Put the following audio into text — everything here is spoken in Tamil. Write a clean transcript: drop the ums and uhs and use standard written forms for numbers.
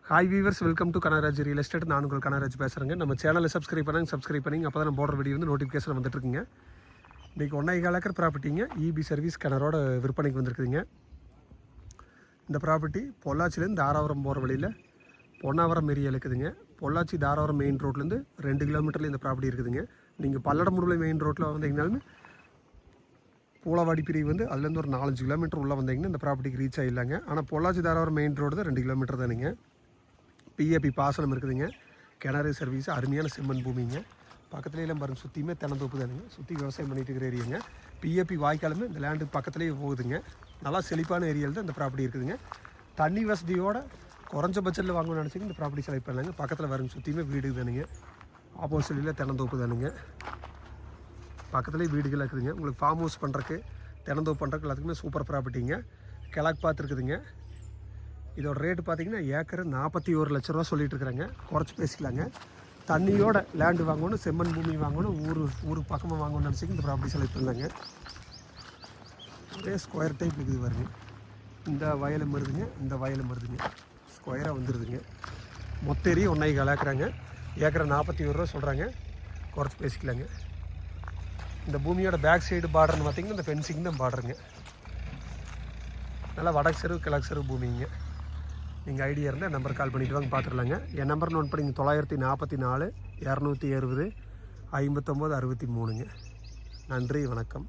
Hi viewers, welcome to Kanaraj real estate. நான் உங்கள் கனராஜ் பேசுகிறேங்க. நம்ம சேனலை சப்ஸ்கிரைப் பண்ணிங்க. அப்போ தான் நம்ம போடுற வீடியோ வந்து நோட்டிஃபிகேஷன் வந்துட்டுருக்குங்க. இன்றைக்கி 1.25 ஏக்கர் ப்ராப்பர்ட்டிங்க இபி சர்வீஸ் கிணறோட விற்பனைக்கு வந்திருக்குதுங்க. இந்த ப்ராப்பர்ட்டி பொள்ளாச்சிலேருந்து தாராபுரம் போகிற வழியில் பொன்னாவரம் ஏரியா இருக்குதுங்க. பொள்ளாச்சி தாராபுரம் மெயின் ரோட்லேருந்து 2 கிலோமீட்டரில் இந்த ப்ராப்பர்ட்டி இருக்குதுங்க. நீங்கள் பல்லடமுருளை மெயின் ரோட்டில் வந்தீங்கனாலுமே பூலவாடி பிரிவு வந்து அதுலேருந்து ஒரு 4-5 கிலோமீட்டர் உள்ளே வந்தீங்கன்னா இந்த ப்ராப்பர்ட்டிக்கு ரீச் ஆகிடலாங்க. ஆனால் பொள்ளாச்சி தாராபுரம் மெயின் ரோடு தான் 2 கிலோமீட்டர் தானுங்க. பிஏபி பாசனம் இருக்குதுங்க. கிணறு சர்வீஸ், அருமையான செம்மண் பூமிங்க. பக்கத்துலேயும் பாருங்கள், சுற்றியுமே தென்னந்தோப்பு தானுங்க. சுற்றி விவசாயம் பண்ணிட்டு இருக்கிற ஏரியாங்க. பிஏபி வாய்க்காலுமே இந்த லேண்டுக்கு பக்கத்துலேயே போகுதுங்க. நல்லா செழிப்பான ஏரியாவில் தான் இந்த ப்ராப்பர்ட்டி இருக்குதுங்க. தண்ணி வசதியோட குறைஞ்ச பட்ஜெட்டில் வாங்கணும்னு நினச்சிங்க இந்த ப்ராப்பர்ட்டி செலக்ட் பண்ணலாங்க. பக்கத்தில் பாருங்க, சுற்றியுமே வீடு தானுங்க. ஆப்போசிட்டில் தென்னந்தோப்பு தானுங்க. பக்கத்துலேயே வீடுகள் இருக்குதுங்க. உங்களுக்கு ஃபார்ம் ஹவுஸ் பண்ணுறக்கு, தென்னந்தோப்பு பண்ணுறக்கு எல்லாத்துக்குமே சூப்பர் ப்ராப்பர்ட்டிங்க. கிழக்கு பார்த்துருக்குதுங்க. இதோட ரேட்டு பார்த்தீங்கன்னா ஏக்கர் 41 லட்ச ரூபா சொல்லிட்டு இருக்கிறாங்க. குறைச்சி பேசிக்கலாங்க. தண்ணியோட லேண்டு வாங்கணும், செம்மண் பூமி வாங்கணும், ஊருக்கு பக்கமாக வாங்கணும்னு நினச்சிங்க இந்த ப்ராப்பர்ட்டி செலக்ட் பண்ணலாங்க. ஒரே ஸ்கொயர் டைப் இருக்குது பாருங்க. இந்த வயலும் வருதுங்க, இந்த வயலும் வருதுங்க. ஸ்கொயராக வந்துடுதுங்க. மொத்த ஏரியா 1.25 ஏக்கராங்க. ஏக்கரை 41 ரூபா சொல்கிறாங்க. குறைச்சி பேசிக்கலாங்க. இந்த பூமியோட பேக் சைடு பார்டர்னு பார்த்தீங்கன்னா இந்த ஃபென்சிங் தான் பார்டருங்க. நல்லா வடக்கு செருவு கிழக்கு செருவு பூமிங்க. நீங்கள் ஐடியா இருந்தால் நம்பர் கால் பண்ணிவிட்டு வாங்க, பார்த்துடலாங்க. என் நம்பர் நோட் பண்ணிங்க 944 270 59 63ங்க. நன்றி, வணக்கம்.